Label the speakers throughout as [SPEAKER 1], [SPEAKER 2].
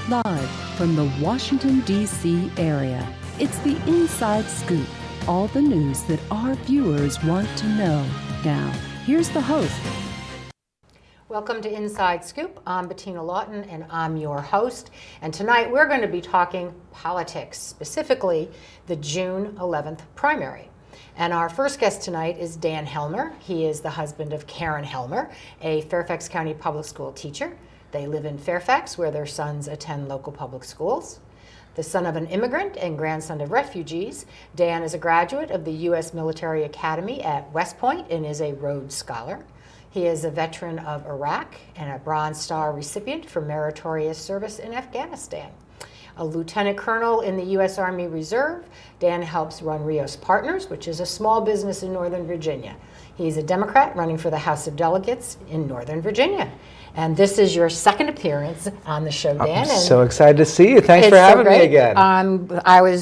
[SPEAKER 1] Live from the Washington, D.C. area, it's the Inside Scoop. All the news that our viewers want to know. Now, here's the host.
[SPEAKER 2] Welcome to Inside Scoop. I'm Bettina Lawton, and I'm your host. And tonight we're going to be talking politics, specifically the June 11th primary. And our first guest tonight is Dan Helmer. He is the husband of Karen Helmer, a Fairfax County public school teacher. They live in Fairfax, where their sons attend local public schools. The son of an immigrant and grandson of refugees, Dan is a graduate of the U.S. Military Academy at West Point and is a Rhodes Scholar. He is a veteran of Iraq and a Bronze Star recipient for meritorious service in Afghanistan. A lieutenant colonel in the U.S. Army Reserve, Dan helps run Rios Partners, which is a small business in Northern Virginia. He's a Democrat running for the House of Delegates in Northern Virginia. And this is your second appearance on the show, Dan.
[SPEAKER 3] I'm so excited to see you. Thanks for having me again.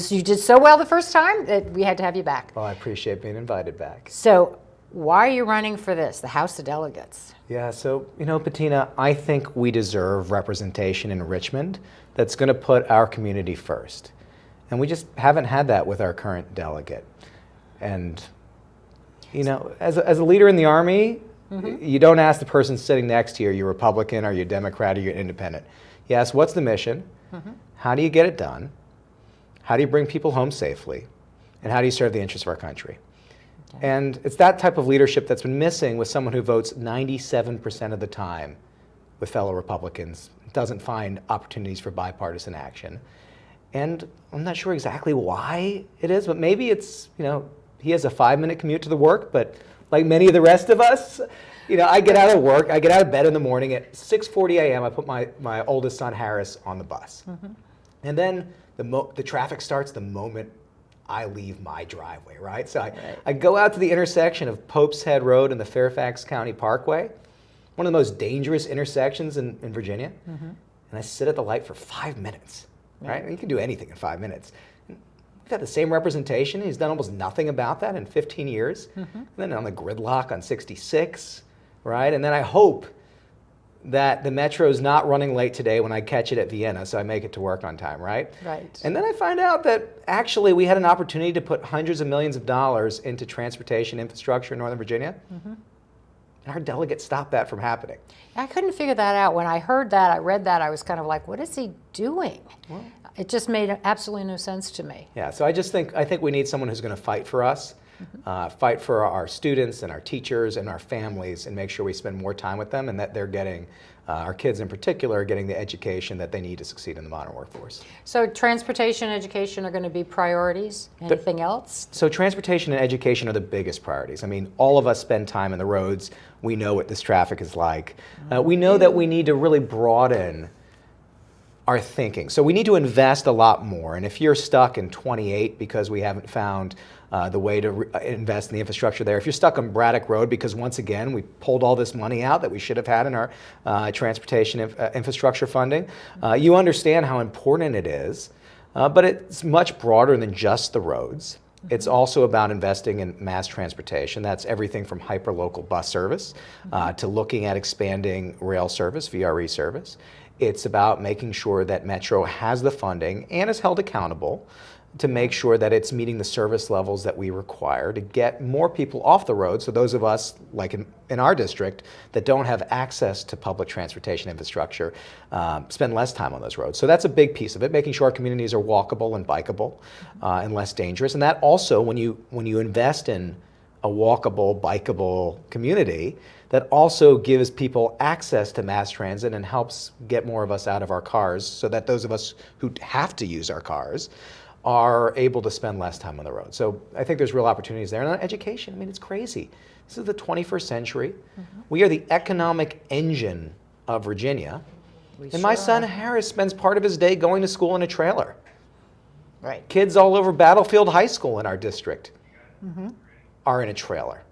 [SPEAKER 2] You did so well the first time that we had to have you back.
[SPEAKER 3] Well, I appreciate being invited back.
[SPEAKER 2] So why are you running for this, the House of Delegates?
[SPEAKER 3] Yeah, so, Bettina, I think we deserve representation in Richmond that's going to put our community first. And we just haven't had that with our current delegate. And, as a leader in the Army, you don't ask the person sitting next to you, are you Republican, are you Democrat, are you independent? You ask, what's the mission? How do you get it done? How do you bring people home safely? And how do you serve the interests of our country? Okay. And it's that type of leadership that's been missing with someone who votes 97% of the time with fellow Republicans, doesn't find opportunities for bipartisan action. And I'm not sure exactly why it is, but maybe it's, he has a 5-minute commute to the work, but like many of the rest of us, I get out of work, I get out of bed in the morning at 6:40 a.m. I put my oldest son, Harris, on the bus. And then the traffic starts the moment I leave my driveway, right? So I go out to the intersection of Pope's Head Road and the Fairfax County Parkway, one of the most dangerous intersections in Virginia, and I sit at the light for 5 minutes, right? And you can do anything in 5 minutes. We've had the same representation. He's done almost nothing about that in 15 years. And then on the gridlock on 66, right? And then I hope that the metro's not running late today when I catch it at Vienna, so I make it to work on time, right?
[SPEAKER 2] Right.
[SPEAKER 3] And then I find out that actually we had an opportunity to put hundreds of millions of dollars into transportation infrastructure in Northern Virginia. And our delegate stopped that from happening.
[SPEAKER 2] I couldn't figure that out. When I heard that, I read that, I was kind of like, what is he doing? Well, it just made absolutely no sense to me.
[SPEAKER 3] Yeah, so I think we need someone who's going to fight for us, fight for our students and our teachers and our families, and make sure we spend more time with them and that they're getting, our kids in particular, are getting the education that they need to succeed in the modern workforce.
[SPEAKER 2] So transportation and education are going to be priorities? Anything else?
[SPEAKER 3] So transportation and education are the biggest priorities. I mean, all of us spend time on the roads. We know what this traffic is like. We know that we need to really broaden our thinking. So we need to invest a lot more. And if you're stuck in 28 because we haven't found the way to invest in the infrastructure there, if you're stuck on Braddock Road because once again we pulled all this money out that we should have had in our transportation infrastructure funding, you understand how important it is. But it's much broader than just the roads. It's also about investing in mass transportation. That's everything from hyperlocal bus service to looking at expanding rail service, VRE service. It's about making sure that Metro has the funding and is held accountable to make sure that it's meeting the service levels that we require to get more people off the road. So those of us, like in our district, that don't have access to public transportation infrastructure, spend less time on those roads. So that's a big piece of it, making sure our communities are walkable and bikeable and less dangerous. And that also, when you invest in a walkable, bikeable community, that also gives people access to mass transit and helps get more of us out of our cars so that those of us who have to use our cars are able to spend less time on the road. So I think there's real opportunities there. And on education, I mean, it's crazy. This is the 21st century. We are the economic engine of Virginia. And my son Harris spends part of his day going to school in a trailer.
[SPEAKER 2] Right.
[SPEAKER 3] Kids all over Battlefield High School in our district are in a trailer.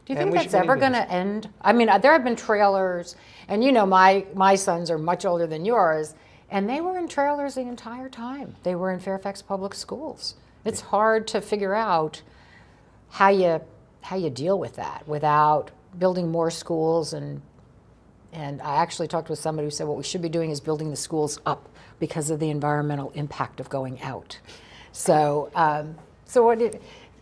[SPEAKER 2] Do you think that's ever going to end? I mean, there have been trailers, and my sons are much older than yours, and they were in trailers the entire time. They were in Fairfax public schools. It's hard to figure out how you deal with that without building more schools and And I actually talked with somebody who said what we should be doing is building the schools up because of the environmental impact of going out. So,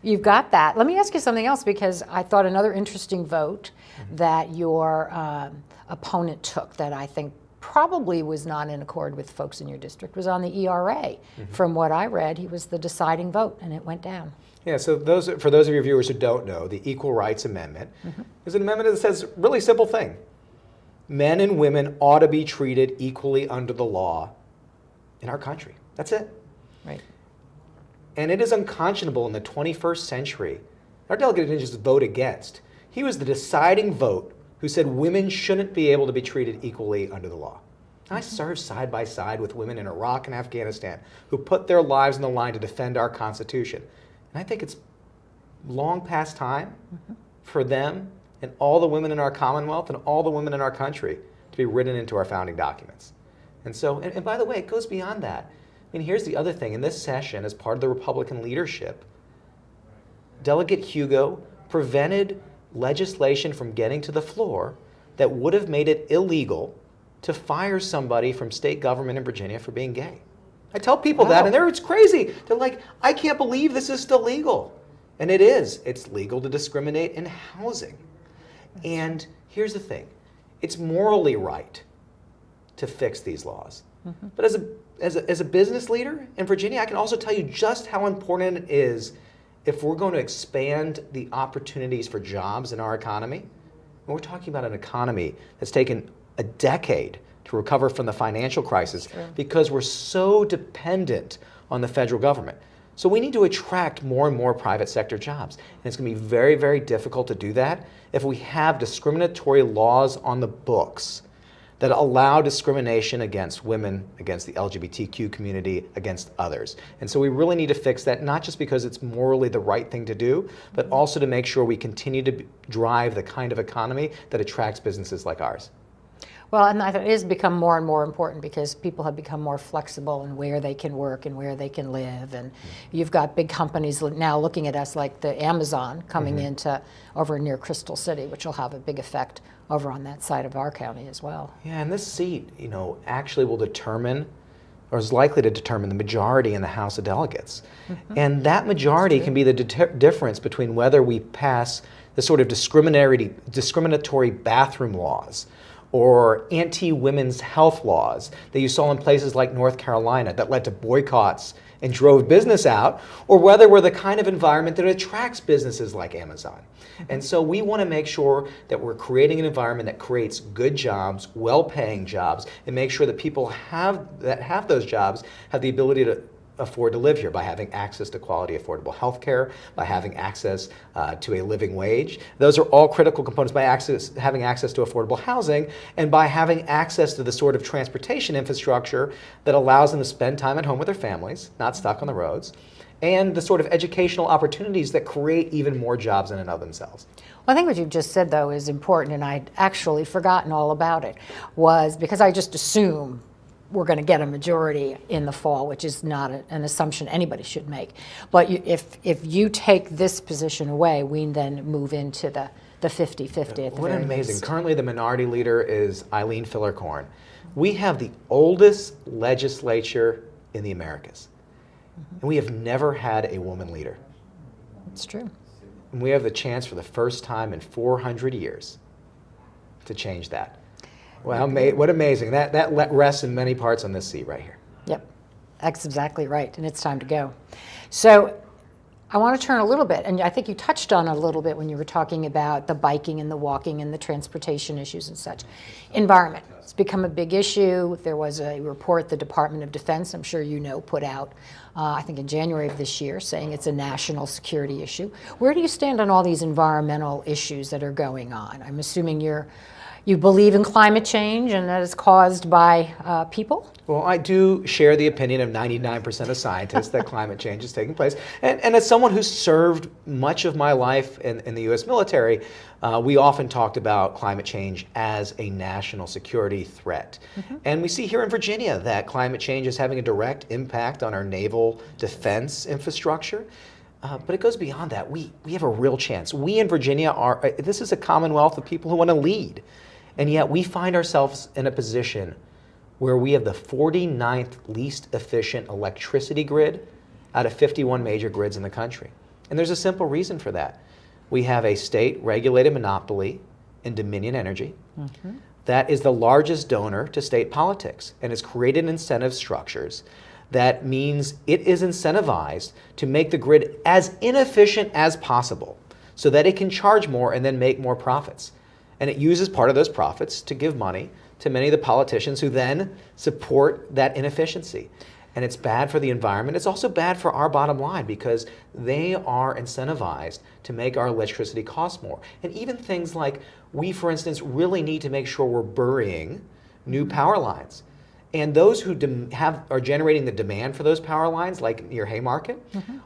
[SPEAKER 2] you've got that. Let me ask you something else, because I thought another interesting vote that your opponent took that I think probably was not in accord with folks in your district was on the ERA. From what I read, he was the deciding vote, and it went down.
[SPEAKER 3] Yeah, so for those of your viewers who don't know, the Equal Rights Amendment is an amendment that says a really simple thing. Men and women ought to be treated equally under the law in our country. That's it.
[SPEAKER 2] Right.
[SPEAKER 3] And it is unconscionable in the 21st century. Our delegate didn't just vote against. He was the deciding vote who said women shouldn't be able to be treated equally under the law. I served side by side with women in Iraq and Afghanistan who put their lives on the line to defend our Constitution. And I think it's long past time for them and all the women in our Commonwealth and all the women in our country to be written into our founding documents. And so, and by the way, it goes beyond that. I mean, here's the other thing. In this session, as part of the Republican leadership, Delegate Hugo prevented legislation from getting to the floor that would have made it illegal to fire somebody from state government in Virginia for being gay. I tell people that, and it's crazy. They're like, I can't believe this is still legal. And it is. It's legal to discriminate in housing. And here's the thing. It's morally right to fix these laws. But as a business leader in Virginia, I can also tell you just how important it is if we're going to expand the opportunities for jobs in our economy. And we're talking about an economy that's taken a decade to recover from the financial crisis because we're so dependent on the federal government. So we need to attract more and more private sector jobs. And it's going to be very, very difficult to do that if we have discriminatory laws on the books that allow discrimination against women, against the LGBTQ community, against others. And so we really need to fix that, not just because it's morally the right thing to do, but also to make sure we continue to drive the kind of economy that attracts businesses like ours.
[SPEAKER 2] Well, and it has become more and more important because people have become more flexible in where they can work and where they can live. And you've got big companies now looking at us like the Amazon coming into over near Crystal City, which will have a big effect over on that side of our county as well.
[SPEAKER 3] Yeah, and this seat, actually will determine, or is likely to determine, the majority in the House of Delegates. And that majority can be the difference between whether we pass the sort of discriminatory bathroom laws or anti-women's health laws that you saw in places like North Carolina that led to boycotts and drove business out, or whether we're the kind of environment that attracts businesses like Amazon. And so we want to make sure that we're creating an environment that creates good jobs, well-paying jobs, and make sure that people that have those jobs have the ability to afford to live here by having access to quality, affordable health care, by having access to a living wage. Those are all critical components, by having access to affordable housing, and by having access to the sort of transportation infrastructure that allows them to spend time at home with their families, not stuck on the roads, and the sort of educational opportunities that create even more jobs in and of themselves.
[SPEAKER 2] Well, I think what you've just said, though, is important, and I'd actually forgotten all about it, was because I just assume we're going to get a majority in the fall, which is not an assumption anybody should make. But if you take this position away, we then move into the 50-50 at the
[SPEAKER 3] What
[SPEAKER 2] very
[SPEAKER 3] amazing.
[SPEAKER 2] least.
[SPEAKER 3] Currently, the minority leader is Eileen Fillercorn. We have the oldest legislature in the Americas. And we have never had a woman leader.
[SPEAKER 2] It's true.
[SPEAKER 3] And we have the chance for the first time in 400 years to change that. Well, what amazing. That rests in many parts on this seat right here.
[SPEAKER 2] Yep, that's exactly right, and it's time to go. So I want to turn a little bit, and I think you touched on it a little bit when you were talking about the biking and the walking and the transportation issues and such. Environment, it's become a big issue. There was a report the Department of Defense, I'm sure you know, put out, I think in January of this year, saying it's a national security issue. Where do you stand on all these environmental issues that are going on? I'm assuming you believe in climate change and that is caused by people?
[SPEAKER 3] Well, I do share the opinion of 99% of scientists that climate change is taking place. And as someone who's served much of my life in the U.S. military, we often talked about climate change as a national security threat. And we see here in Virginia that climate change is having a direct impact on our naval defense infrastructure. But it goes beyond that. We have a real chance. We in Virginia this is a commonwealth of people who want to lead. And yet we find ourselves in a position where we have the 49th least efficient electricity grid out of 51 major grids in the country. And there's a simple reason for that. We have a state-regulated monopoly in Dominion Energy that is the largest donor to state politics, and has created incentive structures that means it is incentivized to make the grid as inefficient as possible so that it can charge more and then make more profits. And it uses part of those profits to give money to many of the politicians who then support that inefficiency. And it's bad for the environment. It's also bad for our bottom line because they are incentivized to make our electricity cost more. And even things like we, for instance, really need to make sure we're burying new power lines. And those who are generating the demand for those power lines, like near Haymarket,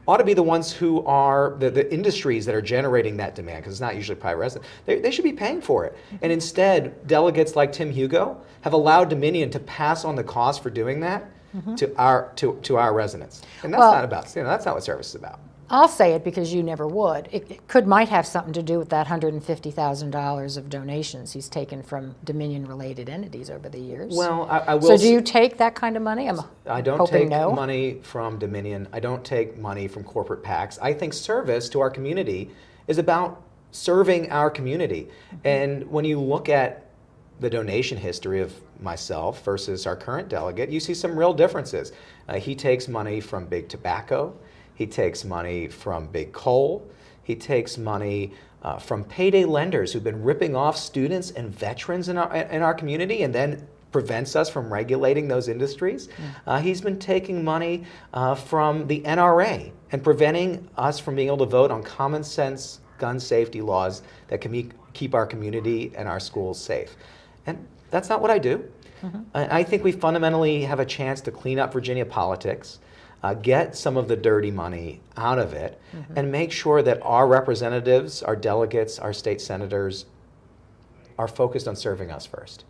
[SPEAKER 3] ought to be the ones who are the industries that are generating that demand, because it's not usually private residents. They should be paying for it. And instead, delegates like Tim Hugo have allowed Dominion to pass on the cost for doing that to our residents. And that's not about, that's not what service is about.
[SPEAKER 2] I'll say it because you never would. It might have something to do with that $150,000 of donations he's taken from Dominion-related entities over the years.
[SPEAKER 3] Well, I will.
[SPEAKER 2] So do you take that kind of money?
[SPEAKER 3] I don't take money from Dominion. I don't take money from corporate PACs. I think service to our community is about serving our community. And when you look at the donation history of myself versus our current delegate, you see some real differences. He takes money from big tobacco. He takes money from big coal. He takes money from payday lenders who've been ripping off students and veterans in our community and then prevents us from regulating those industries. He's been taking money from the NRA and preventing us from being able to vote on common sense gun safety laws that can keep our community and our schools safe. And that's not what I do. I think we fundamentally have a chance to clean up Virginia politics, get some of the dirty money out of it, and make sure that our representatives, our delegates, our state senators are focused on serving us first.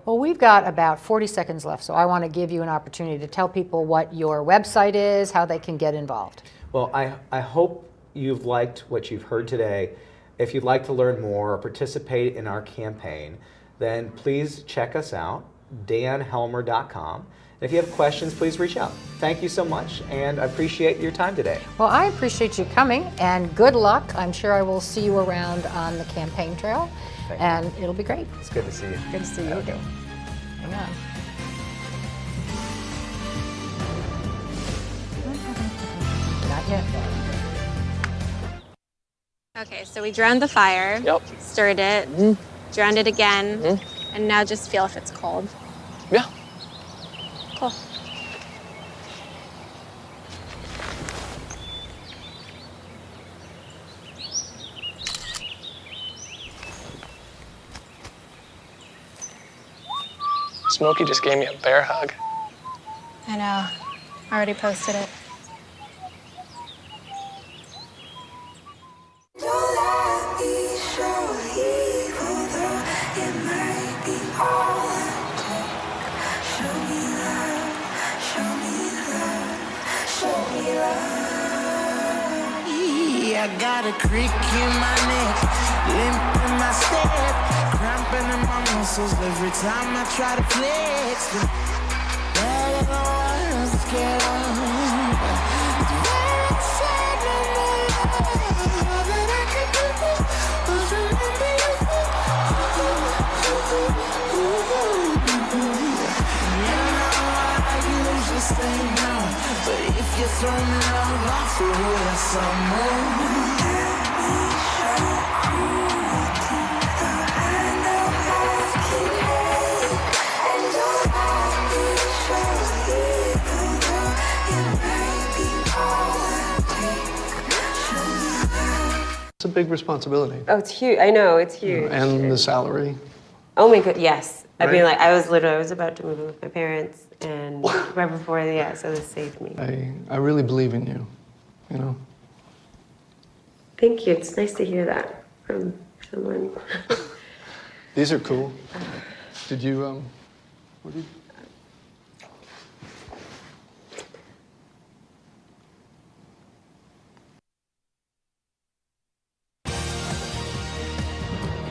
[SPEAKER 2] Well, we've got about 40 seconds left, so I want to give you an opportunity to tell people what your website is, how they can get involved.
[SPEAKER 3] Well, I hope you've liked what you've heard today. If you'd like to learn more or participate in our campaign, then please check us out, danhelmer.com. If you have questions, please reach out. Thank you so much, and I appreciate your time today.
[SPEAKER 2] Well, I appreciate you coming, and good luck. I'm sure I will see you around on the campaign trail, and it'll be great.
[SPEAKER 3] It's good to see you.
[SPEAKER 2] Good to see you again. Hang on. Not yet.
[SPEAKER 4] Okay, so we drowned the fire, stirred it, drowned it again, and now just feel if it's cold.
[SPEAKER 5] Yeah.
[SPEAKER 4] Cool.
[SPEAKER 5] Smokey just gave me a bear hug.
[SPEAKER 4] I know. Already posted it.
[SPEAKER 6] I got a crick in my neck, limp in my step, cramping in my muscles every time I try to flex. But I don't wanna get on. It's very sad when all that I could do was remember you. You know I usually say no, but if you throw me love off the wood some more.
[SPEAKER 5] It's a big responsibility.
[SPEAKER 7] Oh, it's huge. I know, it's huge.
[SPEAKER 5] And the salary.
[SPEAKER 7] Oh my god, yes. I mean,
[SPEAKER 5] Right.
[SPEAKER 7] like, I was about to move in with my parents, and right before, so this saved me.
[SPEAKER 5] I really believe in you, you know?
[SPEAKER 7] Thank you. It's nice to hear that from someone.
[SPEAKER 5] These are cool. Did you, what did you?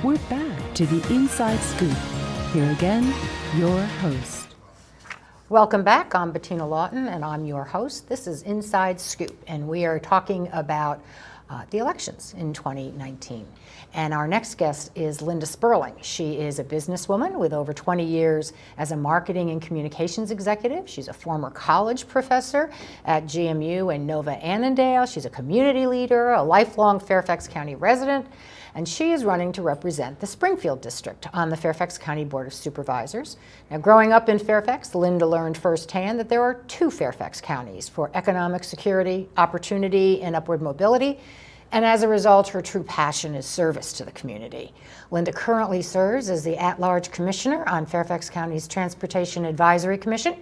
[SPEAKER 1] we're back to the Inside Scoop. Here again, your host.
[SPEAKER 2] Welcome back. I'm Bettina Lawton, and I'm your host. This is Inside Scoop, and we are talking about the elections in 2019. And our next guest is Linda Sperling. She is a businesswoman with over 20 years as a marketing and communications executive. She's a former college professor at GMU and Nova Annandale. She's a community leader, a lifelong Fairfax County resident, and she is running to represent the Springfield district on the Fairfax County Board of Supervisors. Now, growing up in Fairfax, Linda learned firsthand that there are two Fairfax counties for economic security, opportunity, and upward mobility. And as a result, her true passion is service to the community. Linda currently serves as the at-large commissioner on Fairfax County's Transportation Advisory Commission,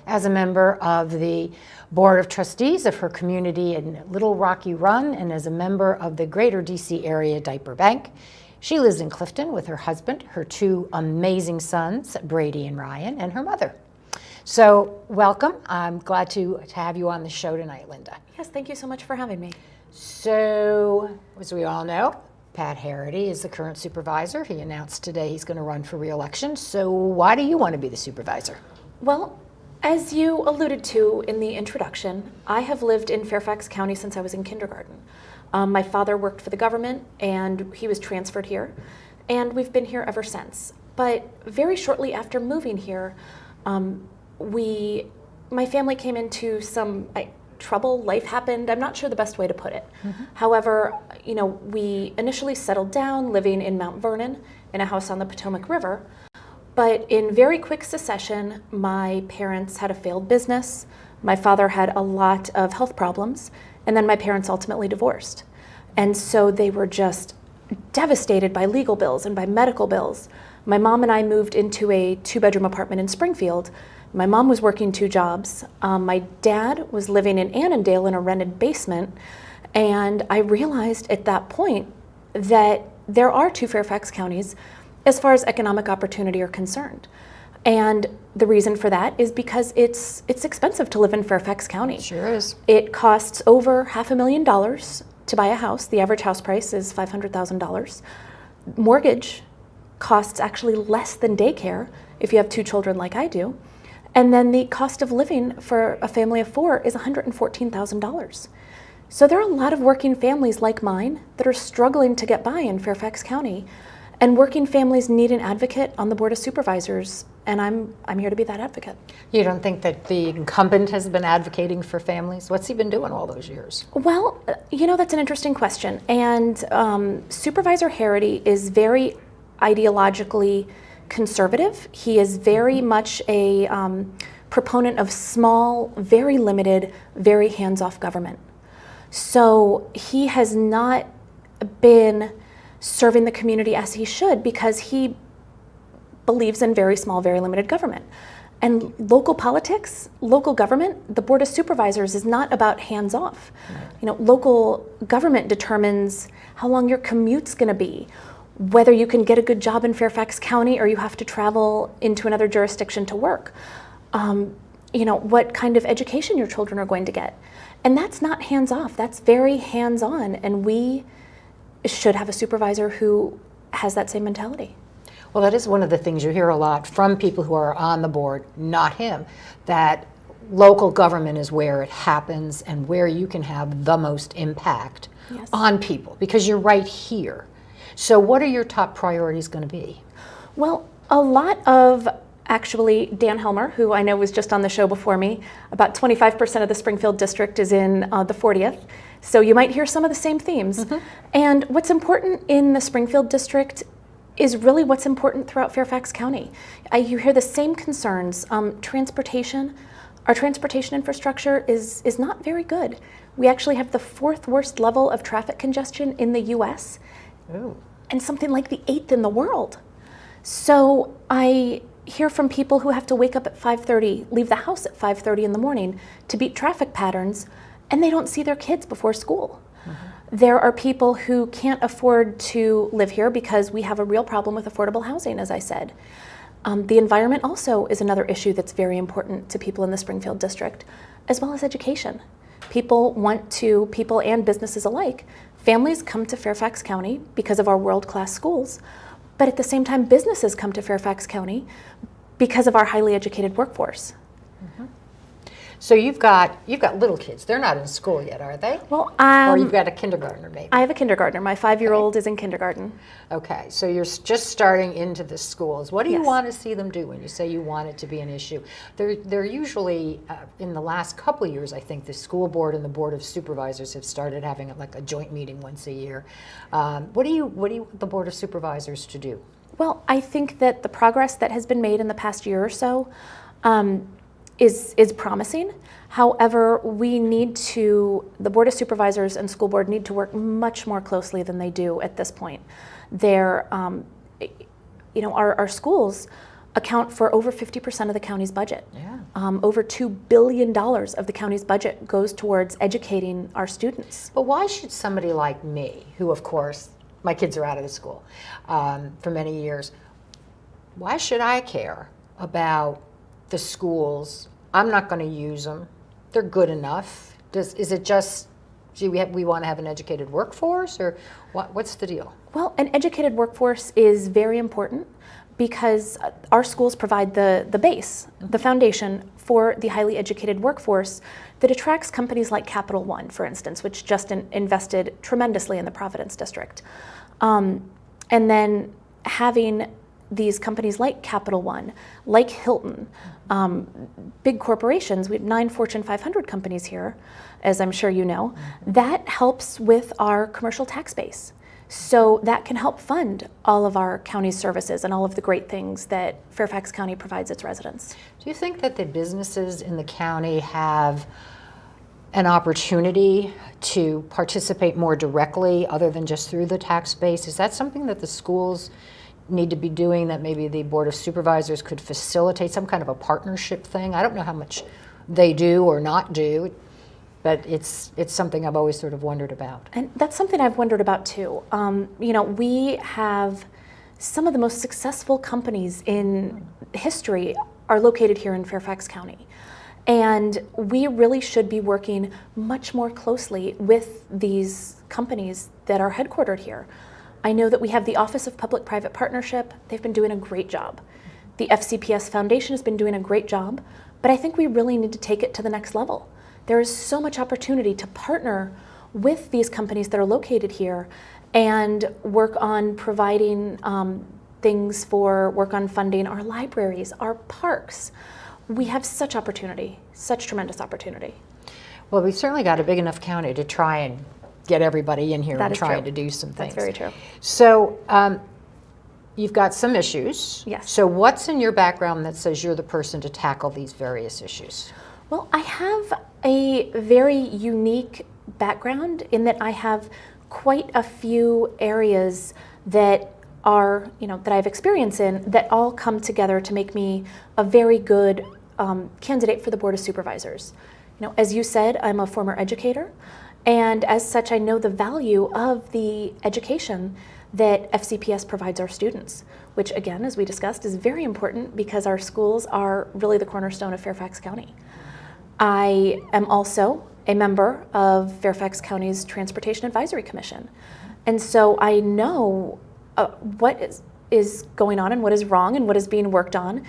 [SPEAKER 2] as a member of the Board of Trustees of her community in Little Rocky Run, and as a member of the Greater DC Area Diaper Bank. She lives in Clifton with her husband, her two amazing sons, Brady and Ryan, and her mother. So welcome. I'm glad to have you on the show tonight, Linda.
[SPEAKER 8] Yes, thank you so much for having me.
[SPEAKER 2] So, as we all know, Pat Harity is the current supervisor. He announced today he's going to run for re-election. So why do you want to be the supervisor?
[SPEAKER 8] Well, as you alluded to in the introduction, I have lived in Fairfax County since I was in kindergarten. My father worked for the government and he was transferred here, and we've been here ever since. But very shortly after moving here, my family came into some trouble. Life happened. I'm not sure the best way to put it. Mm-hmm. However, we initially settled down living in Mount Vernon in a house on the Potomac River. But in very quick succession, my parents had a failed business. My father had a lot of health problems, and then my parents ultimately divorced. And so they were just devastated by legal bills and by medical bills. My mom and I moved into a 2-bedroom apartment in Springfield. My mom was working 2 jobs. My dad was living in Annandale in a rented basement. And I realized at that point that there are 2 Fairfax counties as far as economic opportunity are concerned. And the reason for that is because it's expensive to live in Fairfax County.
[SPEAKER 2] It sure is.
[SPEAKER 8] It costs over $500,000 to buy a house. The average house price is $500,000. Mortgage costs actually less than daycare if you have 2 children like I do. And then the cost of living for a family of 4 is $114,000. So there are a lot of working families like mine that are struggling to get by in Fairfax County. And working families need an advocate on the Board of Supervisors, and I'm here to be that advocate.
[SPEAKER 2] You don't think that the incumbent has been advocating for families? What's he been doing all those years?
[SPEAKER 8] Well, that's an interesting question. And Supervisor Harity is very ideologically conservative. He is very much a proponent of small, very limited, very hands-off government. So he has not been serving the community as he should because he believes in very small, very limited government. And local politics, local government, the Board of Supervisors is not about hands-off. Right. Local government determines how long your commute's going to be, whether you can get a good job in Fairfax County or you have to travel into another jurisdiction to work, what kind of education your children are going to get. And that's not hands-off, that's very hands-on, and we should have a supervisor who has that same mentality.
[SPEAKER 2] Well, that is one of the things you hear a lot from people who are on the board, not him, that local government is where it happens and where you can have the most impact on people, because you're right here. So what are your top priorities going to be?
[SPEAKER 8] Well, a lot of actually Dan Helmer, who I know was just on the show before me, about 25% of the Springfield district is in the 40th. So you might hear some of the same themes. Mm-hmm. And what's important in the Springfield district is really what's important throughout Fairfax County. You hear the same concerns. Transportation, our transportation infrastructure is not very good. We actually have the 4th worst level of traffic congestion in the US. Ooh. And something like the 8th in the world. So I hear from people who have to wake up at 5:30, leave the house at 5:30 in the morning to beat traffic patterns, and they don't see their kids before school. Mm-hmm. There are people who can't afford to live here because we have a real problem with affordable housing, as I said. The environment also is another issue that's very important to people in the Springfield district, as well as education. People and businesses alike, families come to Fairfax County because of our world-class schools, But at the same time, businesses come to Fairfax County because of our highly educated workforce.
[SPEAKER 2] So you've got little kids. They're not in school yet, are they?
[SPEAKER 8] Well,
[SPEAKER 2] or you've got a kindergartner, maybe.
[SPEAKER 8] I have a kindergartner. My 5-year-old is in kindergarten.
[SPEAKER 2] Okay, so you're just starting into the schools. What do you
[SPEAKER 8] Yes.
[SPEAKER 2] want to see them do when you say you want it to be an issue? They're usually, in the last couple of years, I think the school board and the board of supervisors have started having like a joint meeting once a year. What do you want the board of supervisors to do?
[SPEAKER 8] Well, I think that the progress that has been made in the past year or so is promising. However, the Board of Supervisors and school board need to work much more closely than they do at this point. Our schools account for over 50% of the county's budget.
[SPEAKER 2] Yeah.
[SPEAKER 8] Over $2 billion of the county's budget goes towards educating our students.
[SPEAKER 2] But why should somebody like me, who of course, my kids are out of the school for many years, why should I care about the schools? I'm not going to use them. They're good enough. Is it just, gee, we want to have an educated workforce, or what's the deal?
[SPEAKER 8] Well, an educated workforce is very important because our schools provide the base, the foundation for the highly educated workforce that attracts companies like Capital One, for instance, which just invested tremendously in the Providence district. And then having these companies like Capital One, like Hilton, big corporations, we have 9 Fortune 500 companies here, as I'm sure you know, that helps with our commercial tax base. So that can help fund all of our county's services and all of the great things that Fairfax County provides its residents.
[SPEAKER 2] Do you think that the businesses in the county have an opportunity to participate more directly other than just through the tax base? Is that something that the schools need to be doing, that maybe the Board of Supervisors could facilitate, some kind of a partnership thing? I don't know how much they do or not do, but it's something I've always sort of wondered about.
[SPEAKER 8] And that's something I've wondered about too. We have some of the most successful companies in history are located here in Fairfax County. And we really should be working much more closely with these companies that are headquartered here. I know that we have the Office of Public-Private Partnership. They've been doing a great job. The FCPS Foundation has been doing a great job, but I think we really need to take it to the next level. There is so much opportunity to partner with these companies that are located here and work on providing work on funding our libraries, our parks. We have such opportunity, such tremendous opportunity.
[SPEAKER 2] Well, we've certainly got a big enough county to try and get everybody in here and trying to do some things.
[SPEAKER 8] That's very true.
[SPEAKER 2] So you've got some issues.
[SPEAKER 8] Yes.
[SPEAKER 2] So what's in your background that says you're the person to tackle these various issues?
[SPEAKER 8] Well, I have a very unique background in that I have quite a few areas that that I've experience in that all come together to make me a very good candidate for the Board of Supervisors. As you said, I'm a former educator, and as such, I know the value of the education that FCPS provides our students, which again, as we discussed, is very important because our schools are really the cornerstone of Fairfax County. I am also a member of Fairfax County's Transportation Advisory Commission. And so I know what is going on and what is wrong and what is being worked on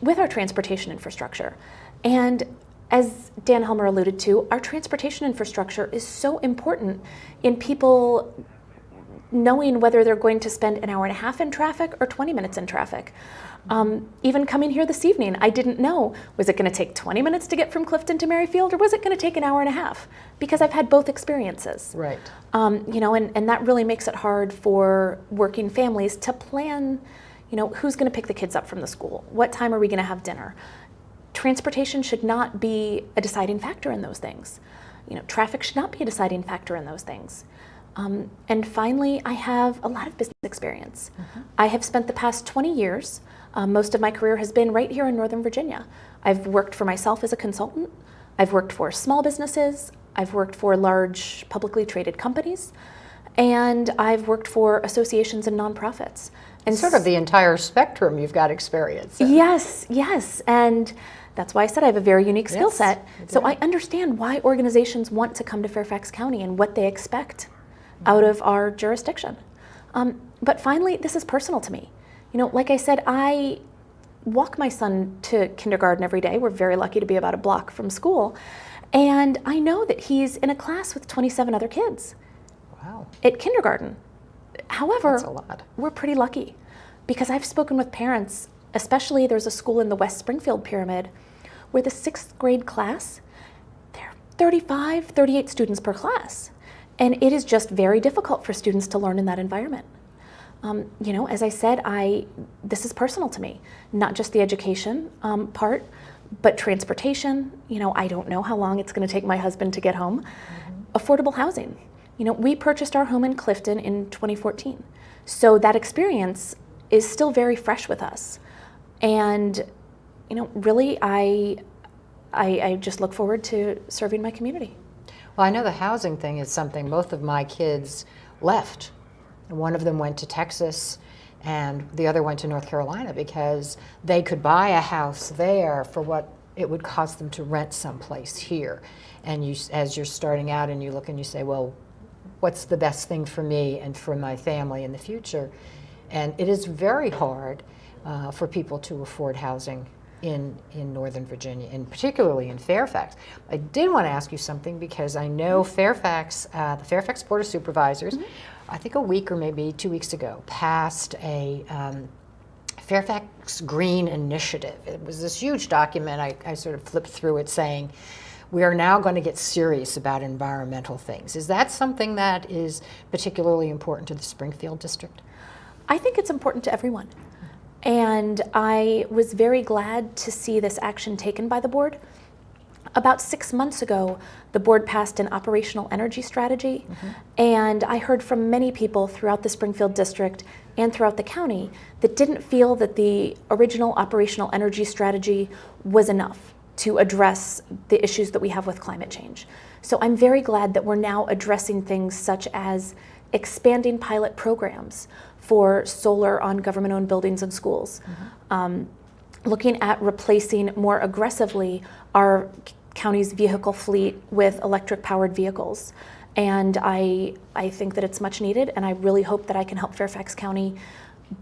[SPEAKER 8] with our transportation infrastructure. And as Dan Helmer alluded to, our transportation infrastructure is so important in people knowing whether they're going to spend an hour and a half in traffic or 20 minutes in traffic. Even coming here this evening, I didn't know, was it going to take 20 minutes to get from Clifton to Merrifield, or was it going to take an hour and a half? Because I've had both experiences.
[SPEAKER 2] Right.
[SPEAKER 8] And that really makes it hard for working families to plan, who's going to pick the kids up from the school? What time are we going to have dinner? Transportation should not be a deciding factor in those things. Traffic should not be a deciding factor in those things. And finally, I have a lot of business experience. I have spent the past 20 years, most of my career has been right here in Northern Virginia. I've worked for myself as a consultant. I've worked for small businesses. I've worked for large publicly traded companies. And I've worked for associations and nonprofits. And
[SPEAKER 2] sort of the entire spectrum you've got experience in.
[SPEAKER 8] Yes. And that's why I said I have a very unique skill set. So I understand why organizations want to come to Fairfax County and what they expect out of our jurisdiction. But finally, this is personal to me. Like I said, I walk my son to kindergarten every day. We're very lucky to be about a block from school. And I know that he's in a class with 27 other kids.
[SPEAKER 2] Wow.
[SPEAKER 8] At kindergarten. However,
[SPEAKER 2] That's a lot.
[SPEAKER 8] we're pretty lucky because I've spoken with parents, especially there's a school in the West Springfield pyramid where the 6th grade class, there are 35, 38 students per class. And it is just very difficult for students to learn in that environment. As I said, this is personal to me, not just the education part, but transportation. I don't know how long it's going to take my husband to get home. Affordable housing. We purchased our home in Clifton in 2014. So that experience is still very fresh with us. And, really, I just look forward to serving my community.
[SPEAKER 2] Well, I know the housing thing is something both of my kids left. One of them went to Texas and the other went to North Carolina because they could buy a house there for what it would cost them to rent someplace here. And as you're starting out and you look and you say, well, what's the best thing for me and for my family in the future? And it is very hard for people to afford housing in Northern Virginia, and particularly in Fairfax. I did want to ask you something because I know Fairfax, the Fairfax Board of Supervisors, I think a week or maybe 2 weeks ago, passed a Fairfax Green Initiative. It was this huge document. I sort of flipped through it saying, we are now going to get serious about environmental things. Is that something that is particularly important to the Springfield district?
[SPEAKER 8] I think it's important to everyone. And I was very glad to see this action taken by the board. About 6 months ago, the board passed an operational energy strategy, and I heard from many people throughout the Springfield district and throughout the county that didn't feel that the original operational energy strategy was enough to address the issues that we have with climate change. So I'm very glad that we're now addressing things such as expanding pilot programs for solar on government-owned buildings and schools, looking at replacing more aggressively our county's vehicle fleet with electric-powered vehicles. And I think that it's much needed, and I really hope that I can help Fairfax County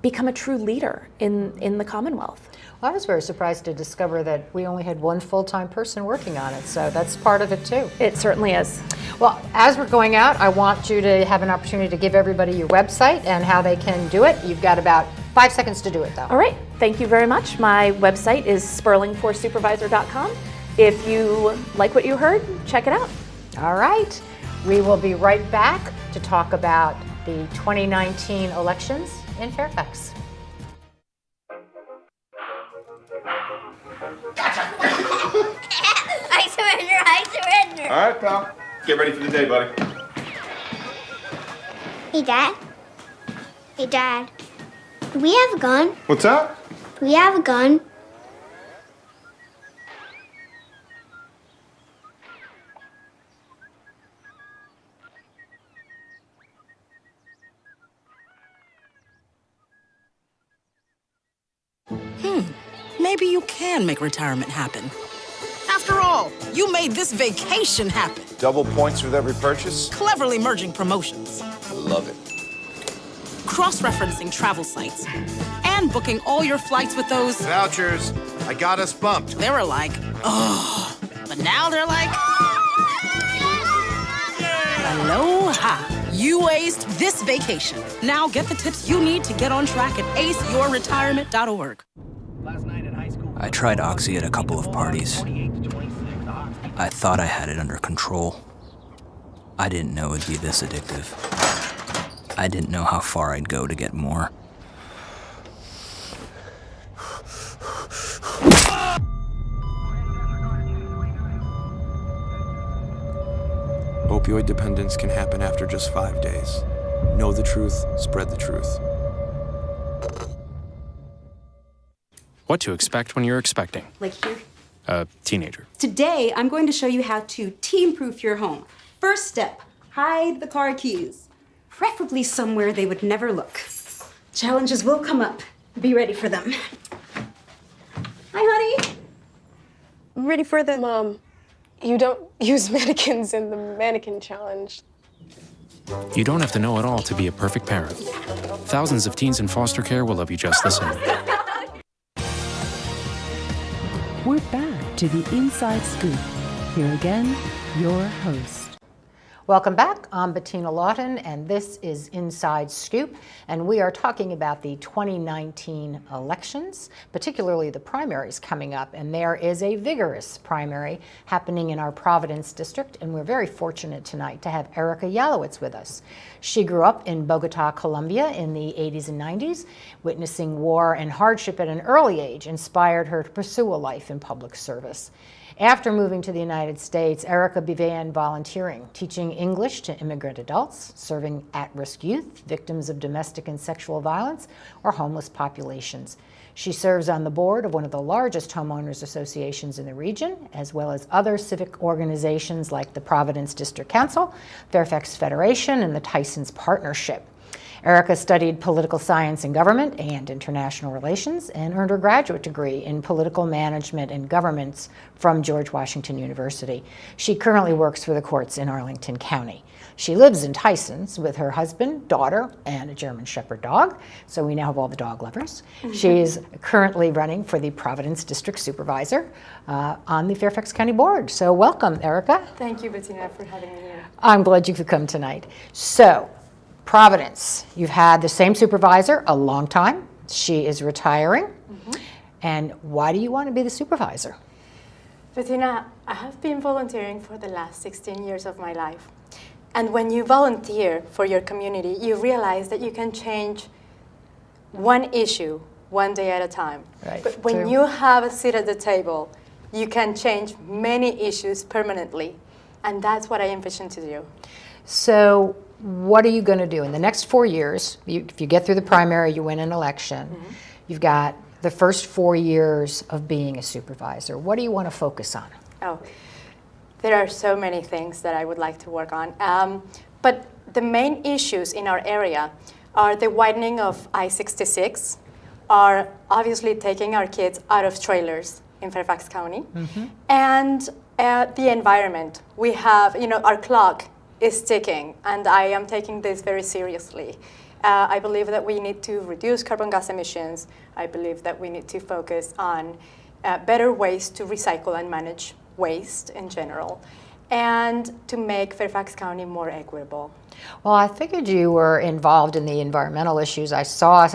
[SPEAKER 8] become a true leader in the Commonwealth.
[SPEAKER 2] Well, I was very surprised to discover that we only had one full-time person working on it, so that's part of it too.
[SPEAKER 8] It certainly is.
[SPEAKER 2] Well, as we're going out, I want you to have an opportunity to give everybody your website and how they can do it. You've got about 5 seconds to do it, though.
[SPEAKER 8] All right, thank you very much. My website is sperlingforsupervisor.com. If you like what you heard, check it out.
[SPEAKER 2] All right, we will be right back to talk about the 2019 elections in Fairfax.
[SPEAKER 9] I surrender.
[SPEAKER 10] All right, pal. Get ready for the day, buddy.
[SPEAKER 9] Hey, Dad. Hey, Dad. Do we have a gun?
[SPEAKER 10] What's up?
[SPEAKER 9] Do we have a gun?
[SPEAKER 11] Maybe you can make retirement happen. After all, you made this vacation happen.
[SPEAKER 10] Double points with every purchase?
[SPEAKER 11] Cleverly merging promotions.
[SPEAKER 10] I love it.
[SPEAKER 11] Cross-referencing travel sites. And booking all your flights with those...
[SPEAKER 10] Vouchers. I got us bumped.
[SPEAKER 11] They were like, oh. But now they're like... Aloha. You aced this vacation. Now get the tips you need to get on track at aceyourretirement.org.
[SPEAKER 12] I tried Oxy at a couple of parties. I thought I had it under control. I didn't know it'd be this addictive. I didn't know how far I'd go to get more.
[SPEAKER 13] Opioid dependence can happen after just 5 days. Know the truth, spread the truth.
[SPEAKER 14] What to expect when you're expecting.
[SPEAKER 15] Like here?
[SPEAKER 14] A teenager.
[SPEAKER 15] Today, I'm going to show you how to teen-proof your home. First step, hide the car keys. Preferably somewhere they would never look. Challenges will come up. Be ready for them. Hi, honey.
[SPEAKER 16] Ready for the... Mom, you don't use mannequins in the mannequin challenge.
[SPEAKER 14] You don't have to know it all to be a perfect parent. Thousands of teens in foster care will love you just the same.
[SPEAKER 1] We're back to the Inside Scoop. Here again, your host.
[SPEAKER 2] Welcome back. I'm Bettina Lawton, and this is Inside Scoop, and we are talking about the 2019 elections, particularly the primaries coming up, and there is a vigorous primary happening in our Providence district, and we're very fortunate tonight to have Erika Yalowitz with us. She grew up in Bogota, Colombia in the 80s and 90s. Witnessing war and hardship at an early age inspired her to pursue a life in public service. After moving to the United States, Erika began volunteering, teaching English to immigrant adults, serving at-risk youth, victims of domestic and sexual violence, or homeless populations. She serves on the board of one of the largest homeowners associations in the region, as well as other civic organizations like the Providence District Council, Fairfax Federation, and the Tysons Partnership. Erika studied political science and government and international relations and earned her graduate degree in political management and governments from George Washington University. She currently works for the courts in Arlington County. She lives in Tysons with her husband, daughter, and a German Shepherd dog, so we now have all the dog lovers. She is currently running for the Providence District Supervisor on the Fairfax County Board. So welcome, Erika.
[SPEAKER 8] Thank you, Bettina, for having me here.
[SPEAKER 2] I'm glad you could come tonight. So, Providence, you've had the same supervisor a long time. She is retiring. And why do you want to be the supervisor?
[SPEAKER 8] Bettina, I have been volunteering for the last 16 years of my life. And when you volunteer for your community, you realize that you can change one issue one day at a time.
[SPEAKER 2] Right.
[SPEAKER 8] But when you have a seat at the table, you can change many issues permanently. And that's what I envision to do.
[SPEAKER 2] So, what are you going to do in the next 4 years? If you get through the primary, you win an election. You've got the first 4 years of being a supervisor. What do you want to focus on?
[SPEAKER 8] Oh, there are so many things that I would like to work on. But the main issues in our area are the widening of I-66, are obviously taking our kids out of trailers in Fairfax County, and the environment. We have, our clock is ticking, and I am taking this very seriously. I believe that we need to reduce carbon gas emissions. I believe that we need to focus on better ways to recycle and manage waste in general, and to make Fairfax County more equitable.
[SPEAKER 2] Well, I figured you were involved in the environmental issues. I saw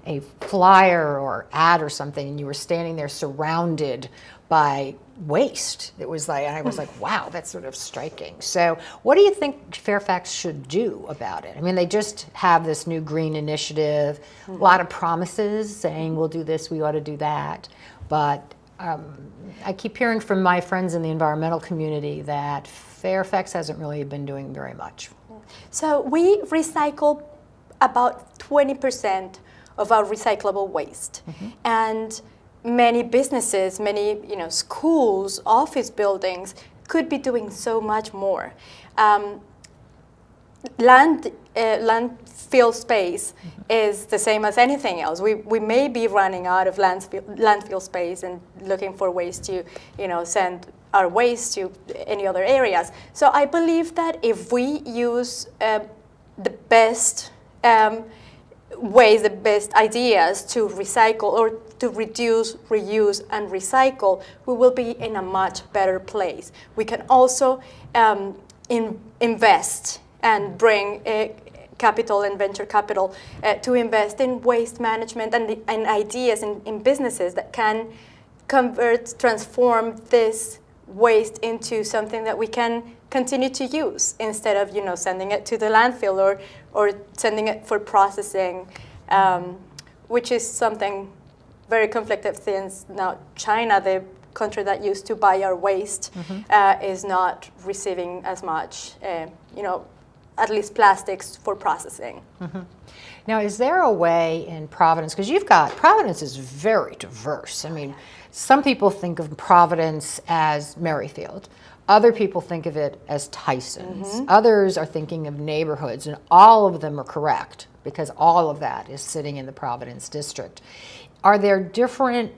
[SPEAKER 2] a flyer or ad or something, and you were standing there surrounded by waste. It was like, and I was like, wow, that's sort of striking. So what do you think Fairfax should do about it? I mean, they just have this new green initiative, a lot of promises saying we'll do this, we ought to do that. But I keep hearing from my friends in the environmental community that Fairfax hasn't really been doing very much.
[SPEAKER 8] So we recycle about 20% of our recyclable waste. And many businesses, many schools, office buildings could be doing so much more. Landfill space is the same as anything else. We may be running out of landfill space and looking for ways to send our waste to any other areas. So I believe that if we use the best ways, the best ideas to recycle or to reduce, reuse, and recycle, we will be in a much better place. We can also invest and bring capital and venture capital to invest in waste management and ideas in businesses that can transform this waste into something that we can continue to use instead of sending it to the landfill or sending it for processing, which is something very conflicted since now China, the country that used to buy our waste, is not receiving as much, at least plastics for processing.
[SPEAKER 2] Now, is there a way in Providence, because Providence is very diverse. I mean, some people think of Providence as Merrifield. Other people think of it as Tysons. Others are thinking of neighborhoods, and all of them are correct because all of that is sitting in the Providence district. Are there different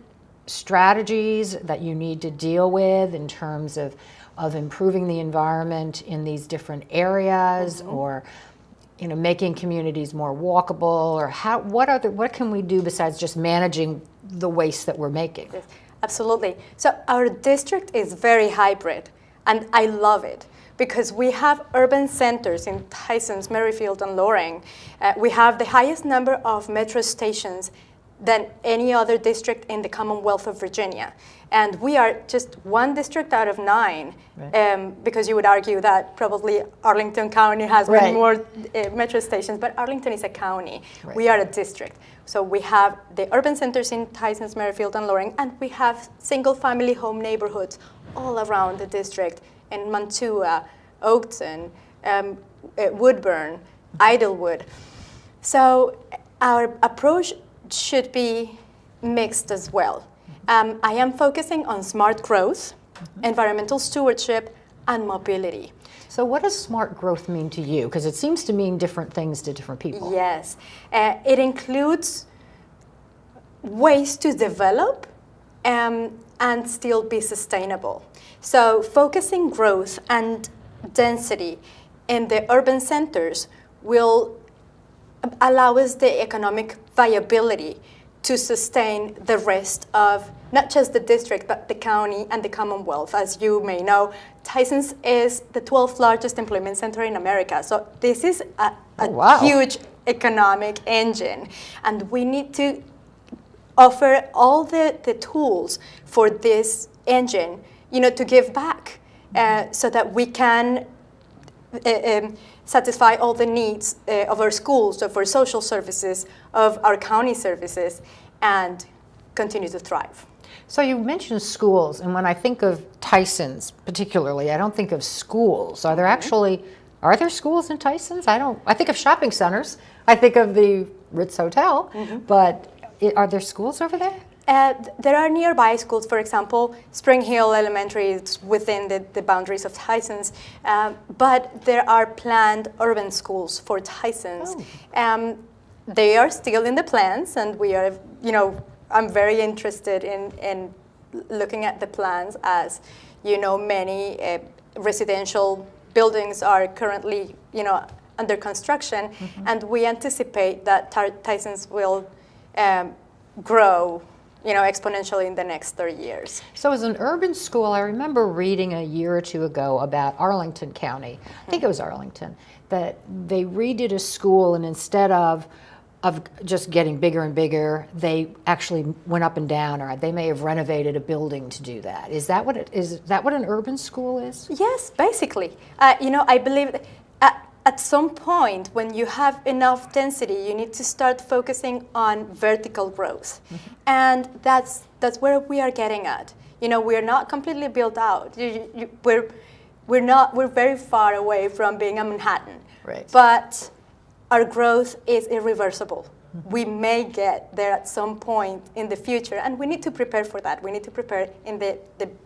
[SPEAKER 2] strategies that you need to deal with in terms of of improving the environment in these different areas, or making communities more walkable, or what can we do besides just managing the waste that we're making?
[SPEAKER 8] Yes, absolutely. So our district is very hybrid, and I love it because we have urban centers in Tysons, Merrifield, and Loring. We have the highest number of metro stations than any other district in the Commonwealth of Virginia. And we are just one district out of 9, because you would argue that probably Arlington County has many more metro stations, but Arlington is a county. Right. We are a district. So we have the urban centers in Tysons, Merrifield, and Loring, and we have single-family home neighborhoods all around the district in Mantua, Oakton, Woodburn, Idlewood. So our approach should be mixed as well. I am focusing on smart growth, environmental stewardship, and mobility.
[SPEAKER 2] So what does smart growth mean to you? Because it seems to mean different things to different people.
[SPEAKER 8] Yes. It includes ways to develop and still be sustainable. So focusing growth and density in the urban centers will allow us the economic viability to sustain the rest of not just the district, but the county and the Commonwealth. As you may know, Tysons is the 12th largest employment center in America. So this is a huge economic engine. And we need to offer all the tools for this engine, to give back so that we can satisfy all the needs of our schools, of our social services, of our county services, and continue to thrive.
[SPEAKER 2] So you mentioned schools, and when I think of Tysons particularly, I don't think of schools. Are there are there schools in Tysons? I think of shopping centers. I think of the Ritz Hotel, but are there schools over there?
[SPEAKER 8] There are nearby schools. For example, Spring Hill Elementary is within the boundaries of Tysons, but there are planned urban schools for Tysons. They are still in the plans, and we are, I'm very interested in looking at the plans, as many residential buildings are currently, under construction, and we anticipate that Tysons will grow exponentially in the next 30 years.
[SPEAKER 2] So as an urban school, I remember reading a year or two ago about Arlington County, I think it was Arlington, that they redid a school, and instead of just getting bigger and bigger, they actually went up and down, or they may have renovated a building to do that. Is that what an urban school is?
[SPEAKER 8] Yes, basically. I believe at some point, when you have enough density, you need to start focusing on vertical growth. And that's where we are getting at. We're not completely built out. We're very far away from being a Manhattan.
[SPEAKER 2] Right.
[SPEAKER 8] But our growth is irreversible. We may get there at some point in the future, and we need to prepare for that. We need to prepare in the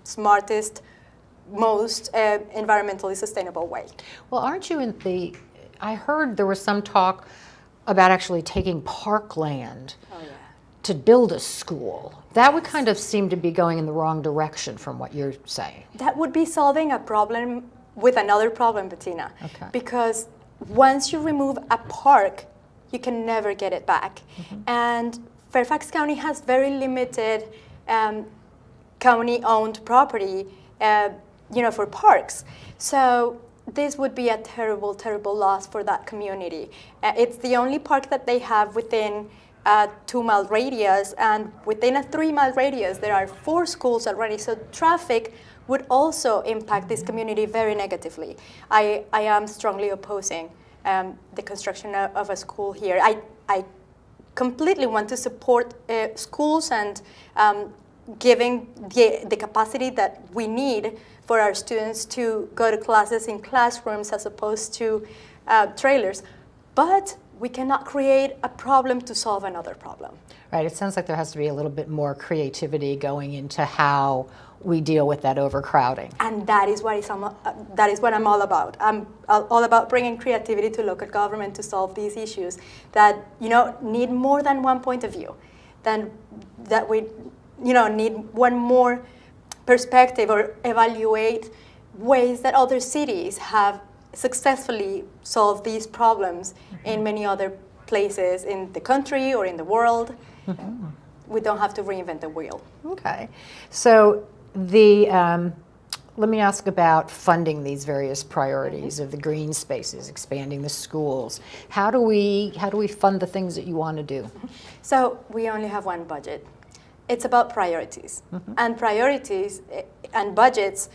[SPEAKER 8] smartest, most environmentally sustainable way.
[SPEAKER 2] Well, aren't you I heard there was some talk about actually taking parkland to build a school. That would kind of seem to be going in the wrong direction from what you're saying.
[SPEAKER 8] That would be solving a problem with another problem, Bettina. Okay. Because once you remove a park, you can never get it back. And Fairfax County has very limited county-owned property for parks. So this would be a terrible, terrible loss for that community. It's the only park that they have within a 2-mile radius, and within a 3-mile radius, there are 4 schools already. So traffic would also impact this community very negatively. I am strongly opposing the construction of a school here. I completely want to support schools and giving the capacity that we need for our students to go to classes in classrooms as opposed to trailers. But we cannot create a problem to solve another problem.
[SPEAKER 2] Right, it sounds like there has to be a little bit more creativity going into how we deal with that overcrowding.
[SPEAKER 8] And that is what I'm all about. I'm all about bringing creativity to local government to solve these issues that need more than one point of view, that we need one more perspective, or evaluate
[SPEAKER 17] ways that other cities have successfully solved these problems in many other places in the country or in the world. We don't have to reinvent the wheel.
[SPEAKER 2] Okay. So let me ask about funding these various priorities of the green spaces, expanding the schools. How do we fund the things that you want to do?
[SPEAKER 17] So we only have one budget. It's about priorities. And priorities and budgets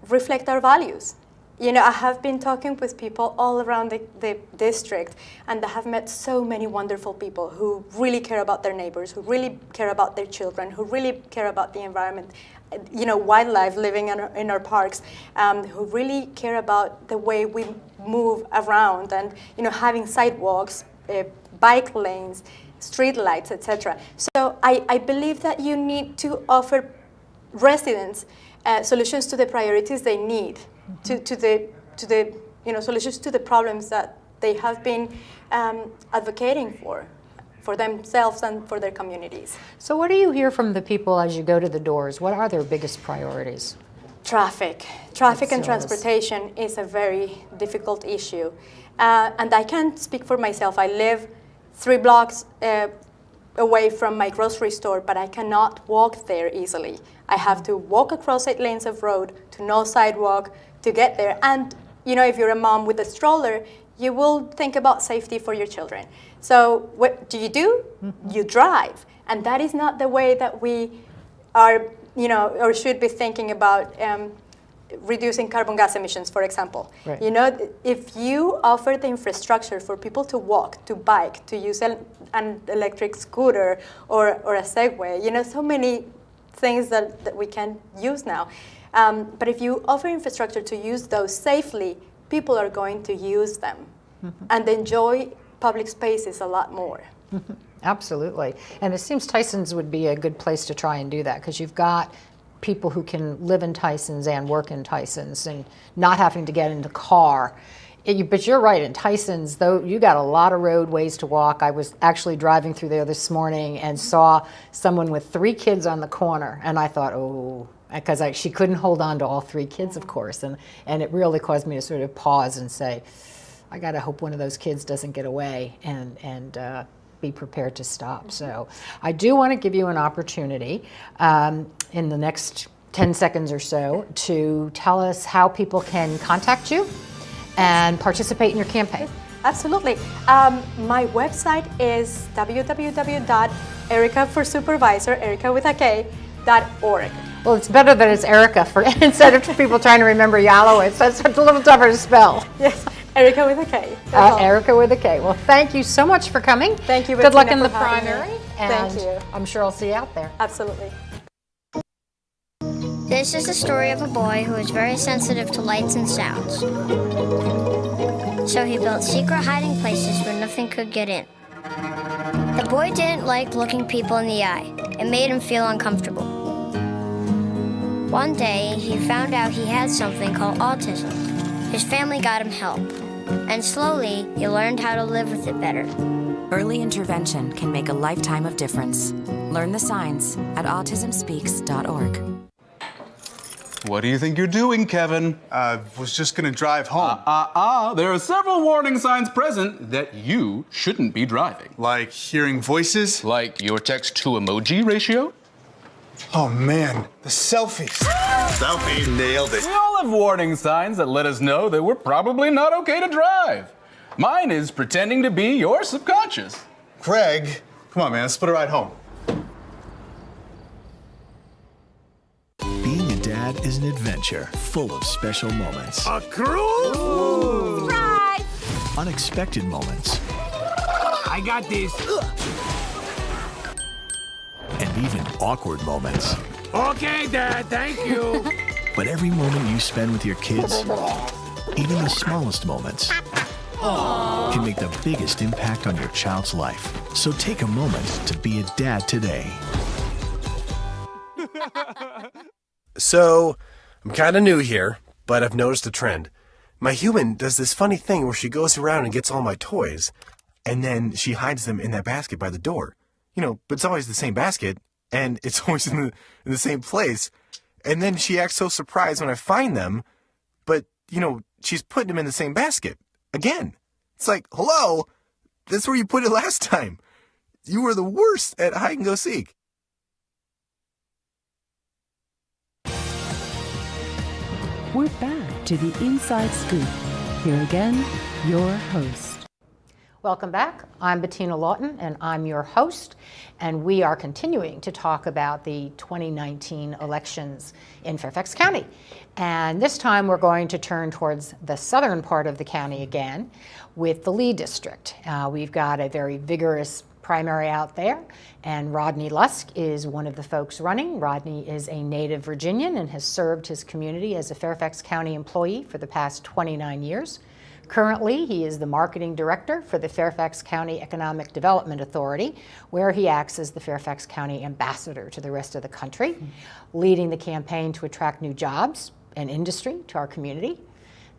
[SPEAKER 17] reflect our values. You know, I have been talking with people all around the district, and I have met so many wonderful people who really care about their neighbors, who really care about their children, who really care about the environment, you know, wildlife living in our parks, who really care about the way we move around and, you know, having sidewalks, bike lanes, street lights, etc. So I believe that you need to offer residents solutions to the priorities they need, to the you know, solutions to the problems that they have been advocating for themselves and for their communities.
[SPEAKER 2] So what do you hear from the people as you go to the doors? What are their biggest priorities?
[SPEAKER 17] Traffic and transportation is a very difficult issue. And I can't speak for myself. I live 3 blocks away from my grocery store, but I cannot walk there easily. I have to walk across 8 lanes of road to no sidewalk to get there. And you know, if you're a mom with a stroller, you will think about safety for your children. So what do? You drive. And that is not the way that we are, you know, or should be thinking about reducing carbon gas emissions, for example.
[SPEAKER 2] Right.
[SPEAKER 17] You know, if you offer the infrastructure for people to walk, to bike, to use an electric scooter or a Segway, you know, so many things that we can use now. But if you offer infrastructure to use those safely, people are going to use them and enjoy public spaces a lot more.
[SPEAKER 2] Absolutely. And it seems Tyson's would be a good place to try and do that, because you've got people who can live in Tyson's and work in Tyson's and not having to get in the car. But you're right, in Tyson's, though, you got a lot of roadways to walk. I was actually driving through there this morning and saw someone with 3 kids on the corner, and I thought, oh, because she couldn't hold on to all 3 kids, of course, and it really caused me to sort of pause and say, I got to hope one of those kids doesn't get away and be prepared to stop. So I do want to give you an opportunity in the next 10 seconds or so to tell us how people can contact you and participate in your campaign.
[SPEAKER 17] Absolutely. My website is www.erikaforsupervisor, Erika with a K.org.
[SPEAKER 2] Well, it's better that it's Erika instead of people trying to remember Yalowitz. That's a little tougher to spell.
[SPEAKER 17] Yes, Erika with a K.
[SPEAKER 2] Erika with a K. Well, thank you so much for coming.
[SPEAKER 17] Thank you,
[SPEAKER 2] Good luck
[SPEAKER 17] Bettina,
[SPEAKER 2] in the
[SPEAKER 17] for having
[SPEAKER 2] primary.
[SPEAKER 17] me.
[SPEAKER 2] And
[SPEAKER 17] Thank you.
[SPEAKER 2] I'm sure I'll see you out there.
[SPEAKER 17] Absolutely.
[SPEAKER 9] This is the story of a boy who was very sensitive to lights and sounds. So he built secret hiding places where nothing could get in. The boy didn't like looking people in the eye. It made him feel uncomfortable. One day, he found out he had something called autism. His family got him help. And slowly, he learned how to live with it better.
[SPEAKER 18] Early intervention can make a lifetime of difference. Learn the signs at autismspeaks.org.
[SPEAKER 19] What do you think you're doing, Kevin?
[SPEAKER 5] Was just gonna drive home.
[SPEAKER 19] There are several warning signs present that you shouldn't be driving.
[SPEAKER 5] Like hearing voices?
[SPEAKER 19] Like your text-to-emoji ratio?
[SPEAKER 5] Oh man, the selfies.
[SPEAKER 10] Selfie, nailed it.
[SPEAKER 19] We all have warning signs that let us know that we're probably not okay to drive. Mine is pretending to be your subconscious.
[SPEAKER 5] Craig, come on man, let's split a ride home.
[SPEAKER 20] Being a dad is an adventure full of special moments.
[SPEAKER 6] A cruise?
[SPEAKER 20] Right. Unexpected moments.
[SPEAKER 6] I got this.
[SPEAKER 20] And even awkward moments.
[SPEAKER 6] Okay, Dad, thank you.
[SPEAKER 20] But every moment you spend with your kids, even the smallest moments, can make the biggest impact on your child's life. So take a moment to be a dad today.
[SPEAKER 21] So, I'm kind of new here, but I've noticed a trend. My human does this funny thing where she goes around and gets all my toys, and then she hides them in that basket by the door. You know, but it's always the same basket, and it's always in the same place. And then she acts so surprised when I find them, but, she's putting them in the same basket. Again. It's like, hello, that's where you put it last time. You were the worst at hide and go seek.
[SPEAKER 1] We're back to the Inside Scoop. Here again, your host.
[SPEAKER 2] Welcome back. I'm Bettina Lawton, and I'm your host, and we are continuing to talk about the 2019 elections in Fairfax County. And this time we're going to turn towards the southern part of the county again with the Lee District. We've got a very vigorous primary out there, and Rodney Lusk is one of the folks running. Rodney is a native Virginian and has served his community as a Fairfax County employee for the past 29 years. Currently, he is the marketing director for the Fairfax County Economic Development Authority, where he acts as the Fairfax County ambassador to the rest of the country, leading the campaign to attract new jobs and industry to our community.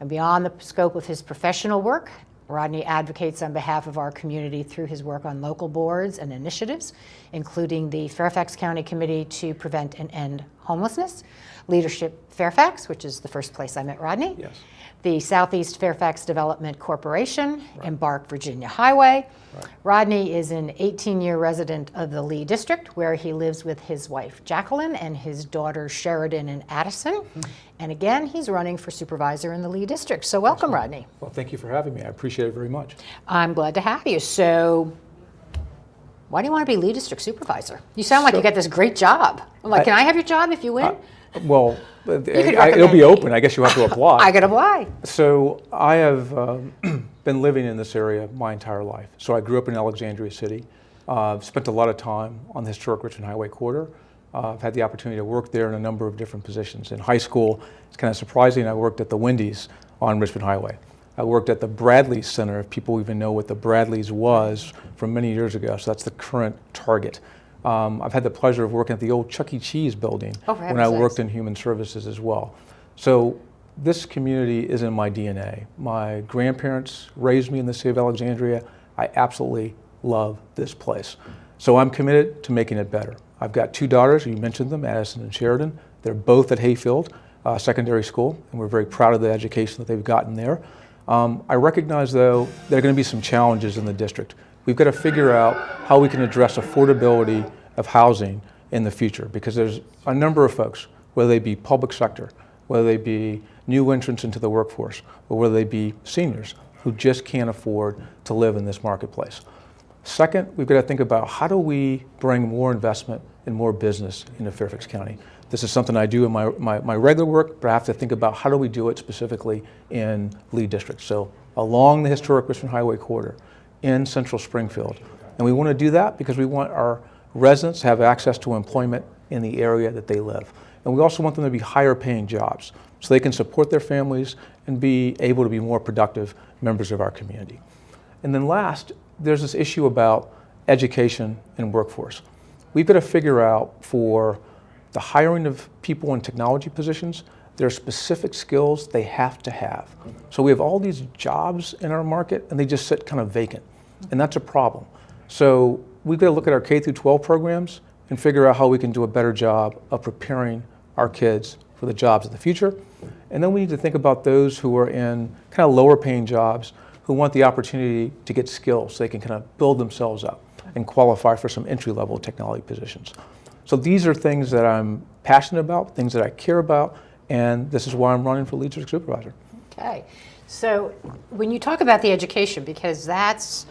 [SPEAKER 2] And beyond the scope of his professional work, Rodney advocates on behalf of our community through his work on local boards and initiatives, including the Fairfax County Committee to Prevent and End Homelessness, Leadership Fairfax, which is the first place I met Rodney,
[SPEAKER 3] Yes.
[SPEAKER 2] the Southeast Fairfax Development Corporation, Embark Virginia Highway. Rodney is an 18-year resident of the Lee District, where he lives with his wife Jacqueline and his daughters Sheridan and Addison. And again, he's running for supervisor in the Lee District. So welcome, Rodney.
[SPEAKER 3] Well, thank you for having me. I appreciate it very much.
[SPEAKER 2] I'm glad to have you. So why do you want to be Lee District supervisor? You sound like you got this great job. I'm like, can I have your job if you win?
[SPEAKER 3] Well, it'll be open. I guess you have to apply.
[SPEAKER 2] I could apply.
[SPEAKER 3] So I have been living in this area my entire life. So I grew up in Alexandria City, spent a lot of time on the historic Richmond Highway corridor. I've had the opportunity to work there in a number of different positions. In high school, it's kind of surprising, I worked at the Wendy's on Richmond Highway. I worked at the Bradley's Center, if people even know what the Bradley's was from many years ago. So that's the current Target. I've had the pleasure of working at the old Chuck E. Cheese building when I worked in human services as well. So this community is in my DNA. My grandparents raised me in the city of Alexandria. I absolutely love this place. So I'm committed to making it better. I've got two daughters, you mentioned them, Addison and Sheridan. They're both at Hayfield Secondary School, and we're very proud of the education that they've gotten there. I recognize, though, there are going to be some challenges in the district. We've got to figure out how we can address affordability of housing in the future, because there's a number of folks, whether they be public sector, whether they be new entrants into the workforce, or whether they be seniors who just can't afford to live in this marketplace. Second, we've got to think about how do we bring more investment and more business into Fairfax County. This is something I do in my regular work, but I have to think about how do we do it specifically in Lee District. So along the historic Richmond Highway corridor in central Springfield. And we want to do that because we want our residents to have access to employment in the area that they live. And we also want them to be higher paying jobs so they can support their families and be able to be more productive members of our community. And then last, there's this issue about education and workforce. We've got to figure out for the hiring of people in technology positions, there are specific skills they have to have. So we have all these jobs in our market and they just sit kind of vacant. And that's a problem. So we've got to look at our K through 12 programs and figure out how we can do a better job of preparing our kids for the jobs of the future. And then we need to think about those who are in kind of lower paying jobs who want the opportunity to get skills so they can kind of build themselves up and qualify for some entry-level technology positions. So these are things that I'm passionate about, things that I care about, and this is why I'm running for Lee District Supervisor.
[SPEAKER 2] Okay. So when you talk about the education, because that's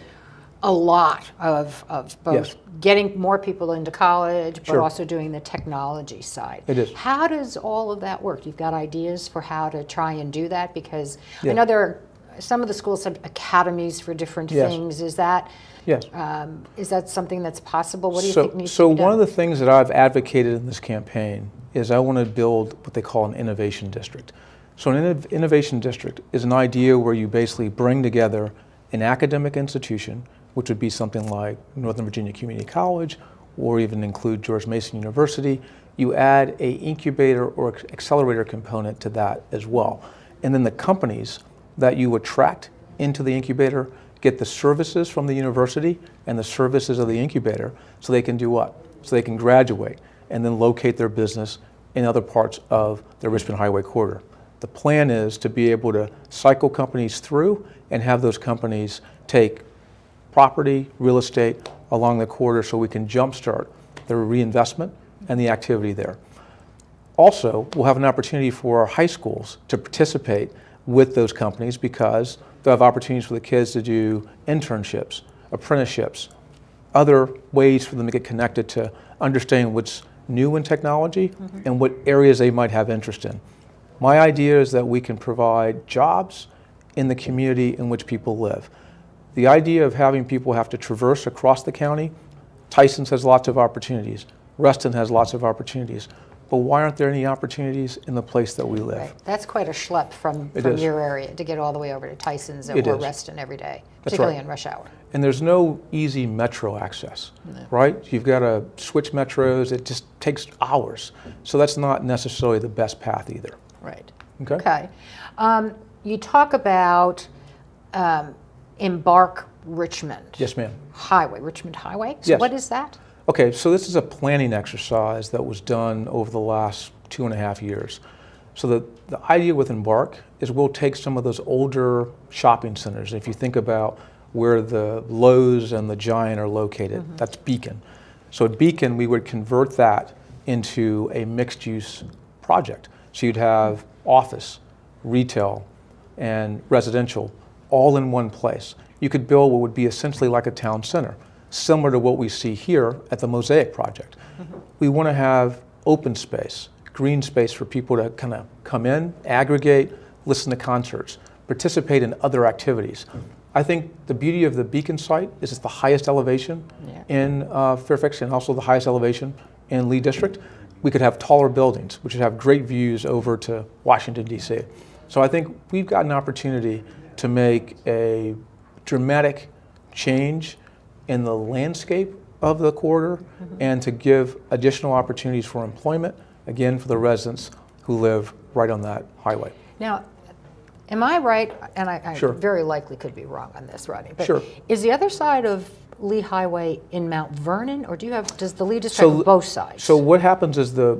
[SPEAKER 2] a lot of both getting more people into college, but also doing the technology side.
[SPEAKER 3] It is.
[SPEAKER 2] How does all of that work? You've got ideas for how to try and do that? Because I know there are, some of the schools have academies for different things. Is that is that something that's possible? What do you think needs to be done?
[SPEAKER 3] So one of the things that I've advocated in this campaign is I want to build what they call an innovation district. So an innovation district is an idea where you basically bring together an academic institution, which would be something like Northern Virginia Community College, or even include George Mason University. You add an incubator or accelerator component to that as well. And then the companies that you attract into the incubator get the services from the university and the services of the incubator so they can do what? So they can graduate and then locate their business in other parts of the Richmond Highway corridor. The plan is to be able to cycle companies through and have those companies take property, real estate along the corridor so we can jumpstart the reinvestment and the activity there. Also, we'll have an opportunity for our high schools to participate with those companies because they'll have opportunities for the kids to do internships, apprenticeships, other ways for them to get connected to understanding what's new in technology and what areas they might have interest in. My idea is that we can provide jobs in the community in which people live. The idea of having people have to traverse across the county, Tyson's has lots of opportunities, Reston has lots of opportunities, but why aren't there any opportunities in the place that we live?
[SPEAKER 2] Right. That's quite a schlep from your area to get all the way over to Tyson's or Reston every day, particularly in rush hour.
[SPEAKER 3] And there's no easy metro access, right? You've got to switch metros, it just takes hours. So that's not necessarily the best path either.
[SPEAKER 2] Right.
[SPEAKER 3] Okay.
[SPEAKER 2] You talk about Embark Richmond.
[SPEAKER 3] Yes, ma'am.
[SPEAKER 2] Highway, Richmond Highway? So
[SPEAKER 3] Yes.
[SPEAKER 2] what is that?
[SPEAKER 3] Okay, so this is a planning exercise that was done over the last 2.5 years. So the idea with Embark is we'll take some of those older shopping centers. If you think about where the Lowe's and the Giant are located, that's Beacon. So at Beacon, we would convert that into a mixed-use project. So you'd have office, retail, and residential all in one place. You could build what would be essentially like a town center, similar to what we see here at the Mosaic project. We want to have open space, green space for people to kind of come in, aggregate, listen to concerts, participate in other activities. I think the beauty of the Beacon site is it's the highest elevation in Fairfax and also the highest elevation in Lee District. We could have taller buildings, which would have great views over to Washington, D.C. So I think we've got an opportunity to make a dramatic change in the landscape of the corridor and to give additional opportunities for employment, again, for the residents who live right on that highway.
[SPEAKER 2] Now, am I right, and I
[SPEAKER 3] Sure.
[SPEAKER 2] very likely could be wrong on this, Rodney, but
[SPEAKER 3] Sure.
[SPEAKER 2] is the other side of Lee Highway in Mount Vernon, or does the Lee District have both sides?
[SPEAKER 3] So what happens is the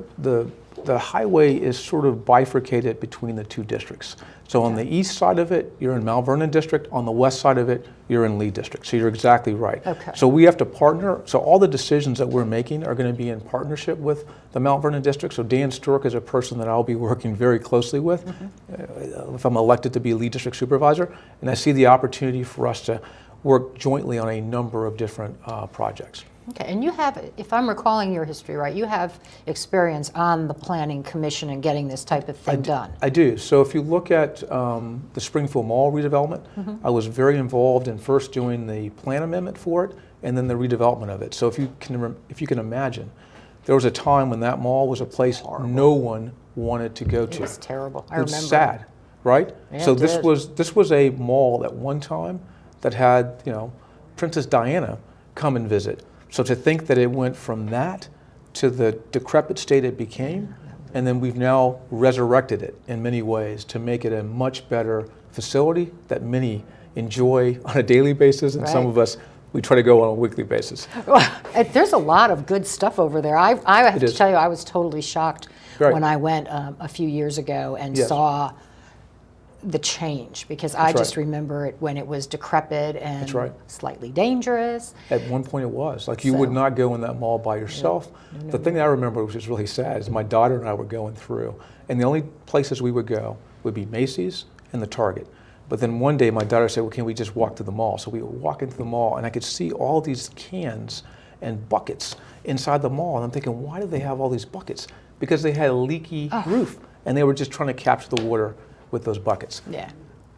[SPEAKER 3] highway is sort of bifurcated between the two districts. So on the east side of it, you're in Mount Vernon District. On the west side of it, you're in Lee District. So you're exactly right.
[SPEAKER 2] Okay.
[SPEAKER 3] So we have to partner. So all the decisions that we're making are going to be in partnership with the Mount Vernon District. So Dan Stork is a person that I'll be working very closely with if I'm elected to be Lee District Supervisor. And I see the opportunity for us to work jointly on a number of different projects.
[SPEAKER 2] Okay, and you have, if I'm recalling your history right, you have experience on the Planning Commission and getting this type of thing done.
[SPEAKER 3] I do. So if you look at the Springfield Mall redevelopment, I was very involved in first doing the plan amendment for it and then the redevelopment of it. So if you can imagine, there was a time when that mall was a place no one wanted to go to.
[SPEAKER 2] It was terrible. I
[SPEAKER 3] It was
[SPEAKER 2] remember.
[SPEAKER 3] sad, right?
[SPEAKER 2] Yeah,
[SPEAKER 3] So
[SPEAKER 2] it
[SPEAKER 3] this was a mall at one time that had, Princess Diana come and visit. So to think that it went from that to the decrepit state it became, and then we've now resurrected it in many ways to make it a much better facility that many enjoy on a daily basis, and some of us, we try to go on a weekly basis.
[SPEAKER 2] Well, there's a lot of good stuff over there. I have to tell you, I was totally shocked when I went a few years ago and saw the change, because I just remember it when it was decrepit and slightly dangerous.
[SPEAKER 3] At one point it was. Like you would not go in that mall by yourself. The thing that I remember, which is really sad, is my daughter and I were going through, and the only places we would go would be Macy's and the Target. But then one day my daughter said, well, can we just walk to the mall? So we would walk into the mall, and I could see all these cans and buckets inside the mall. And I'm thinking, why do they have all these buckets? Because they had a leaky roof, and they were just trying to capture the water with those buckets.
[SPEAKER 2] Yeah.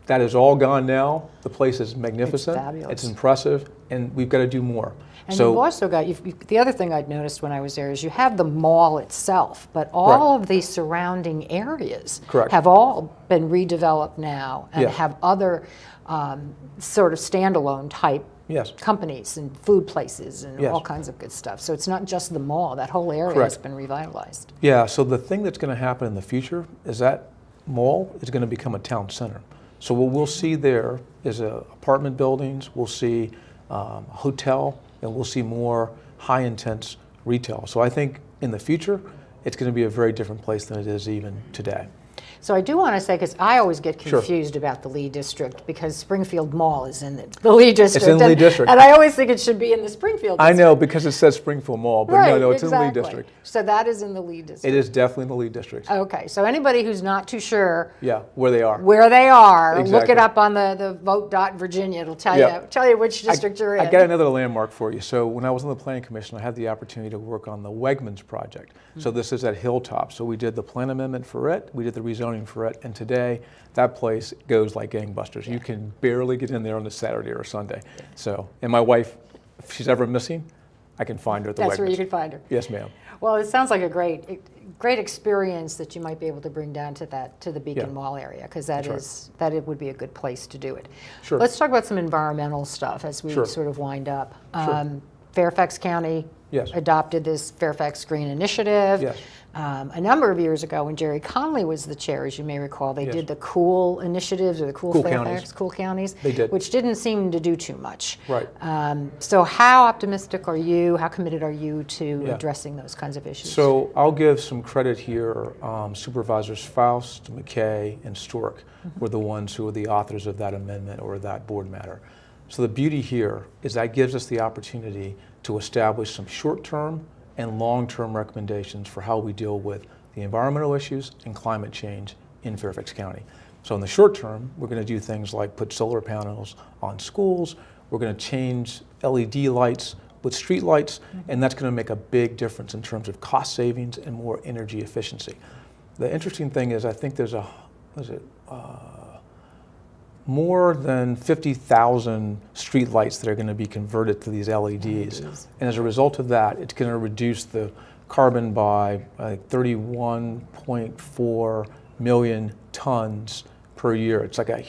[SPEAKER 3] That is all gone now. The place is magnificent.
[SPEAKER 2] It's fabulous.
[SPEAKER 3] It's impressive, and we've got to do more.
[SPEAKER 2] And
[SPEAKER 3] so
[SPEAKER 2] you've also got, the other thing I'd noticed when I was there is you have the mall itself, but all of the surrounding areas have all been redeveloped now and have other sort of standalone type companies and food places and all kinds of good stuff. So it's not just the mall. That whole area has been revitalized.
[SPEAKER 3] Yeah, so the thing that's going to happen in the future is that mall is going to become a town center. So what we'll see there is apartment buildings, we'll see a hotel, and we'll see more high-intense retail. So I think in the future, it's going to be a very different place than it is even today.
[SPEAKER 2] So I do want to say, because I always get
[SPEAKER 3] Sure.
[SPEAKER 2] confused about the Lee District, because Springfield Mall is in the Lee District.
[SPEAKER 3] It's in the Lee District.
[SPEAKER 2] And I always think it should be in the Springfield
[SPEAKER 3] I
[SPEAKER 2] District.
[SPEAKER 3] know, because it says Springfield Mall, but
[SPEAKER 2] Right,
[SPEAKER 3] no, it's
[SPEAKER 2] exactly.
[SPEAKER 3] in the Lee District.
[SPEAKER 2] So that is in the Lee District.
[SPEAKER 3] It is definitely in the Lee District.
[SPEAKER 2] Okay, so anybody who's not too sure
[SPEAKER 3] Yeah, where they are.
[SPEAKER 2] where they are, look
[SPEAKER 3] Exactly.
[SPEAKER 2] it up on the vote.virginia. It'll tell you which district you're in.
[SPEAKER 3] I got another landmark for you. So when I was on the Planning Commission, I had the opportunity to work on the Wegmans project. So this is at Hilltop. So we did the plan amendment for it, we did the rezoning for it, and today that place goes like gangbusters. You can barely get in there on a Saturday or a Sunday. So, and my wife, if she's ever missing, I can find her at the Wegmans.
[SPEAKER 2] That's where you can find her.
[SPEAKER 3] Yes, ma'am.
[SPEAKER 2] Well, it sounds like a great experience that you might be able to bring down to the Beacon
[SPEAKER 3] Yeah.
[SPEAKER 2] Mall area, because that
[SPEAKER 3] That's
[SPEAKER 2] is that it would be a good place to do it.
[SPEAKER 3] Sure.
[SPEAKER 2] Let's talk about some environmental stuff as we
[SPEAKER 3] Sure.
[SPEAKER 2] sort of wind up.
[SPEAKER 3] Sure.
[SPEAKER 2] Fairfax County
[SPEAKER 3] Yes.
[SPEAKER 2] adopted this Fairfax Green Initiative.
[SPEAKER 3] Yes.
[SPEAKER 2] A number of years ago, when Jerry Conley was the chair, as you may recall, they
[SPEAKER 3] Yes.
[SPEAKER 2] did the Cool Initiatives, or the Cool Fairfax,
[SPEAKER 3] Counties.
[SPEAKER 2] Cool Counties,
[SPEAKER 3] They did.
[SPEAKER 2] which didn't seem to do too much.
[SPEAKER 3] Right.
[SPEAKER 2] So how optimistic are you, how committed are you to
[SPEAKER 3] Yeah.
[SPEAKER 2] addressing those kinds of issues?
[SPEAKER 3] So I'll give some credit here. Supervisors Faust, McKay, and Stork were the ones who were the authors of that amendment or that board matter. So the beauty here is that gives us the opportunity to establish some short-term and long-term recommendations for how we deal with the environmental issues and climate change in Fairfax County. So in the short term, we're going to do things like put solar panels on schools, we're going to change LED lights with street lights, and that's going to make a big difference in terms of cost savings and more energy efficiency. The interesting thing is I think there's more than 50,000 street lights that are going to be converted to these LEDs. And as a result of that, it's going to reduce the carbon by 31.4 million tons per year. It's like a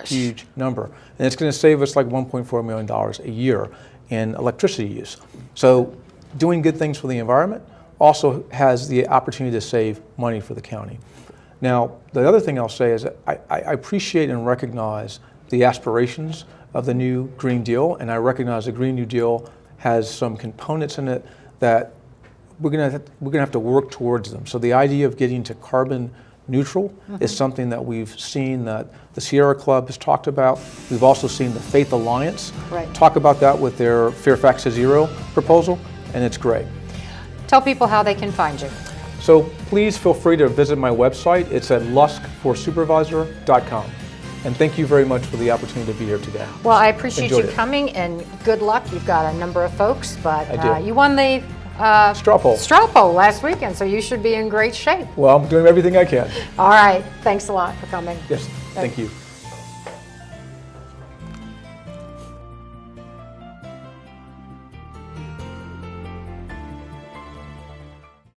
[SPEAKER 3] huge number. And it's going to save us like $1.4 million a year in electricity use. So doing good things for the environment also has the opportunity to save money for the county. Now, the other thing I'll say is that I appreciate and recognize the aspirations of the new Green Deal, and I recognize the Green New Deal has some components in it that we're gonna have to work towards them. So the idea of getting to carbon neutral is something that we've seen that the Sierra Club has talked about. We've also seen the Faith Alliance talk about that with their Fairfax to Zero proposal, and it's great.
[SPEAKER 2] Tell people how they can find you.
[SPEAKER 3] So please feel free to visit my website. It's at luskforsupervisor.com. And thank you very much for the opportunity to be here today.
[SPEAKER 2] Well, I appreciate
[SPEAKER 3] Enjoyed
[SPEAKER 2] you
[SPEAKER 3] it.
[SPEAKER 2] coming, and good luck. You've got a number of folks, but
[SPEAKER 3] I do.
[SPEAKER 2] you won the
[SPEAKER 3] Straw poll.
[SPEAKER 2] last weekend, so you should be in great shape.
[SPEAKER 3] Well, I'm doing everything I can.
[SPEAKER 2] All right. Thanks a lot for coming.
[SPEAKER 3] Yes, thank you.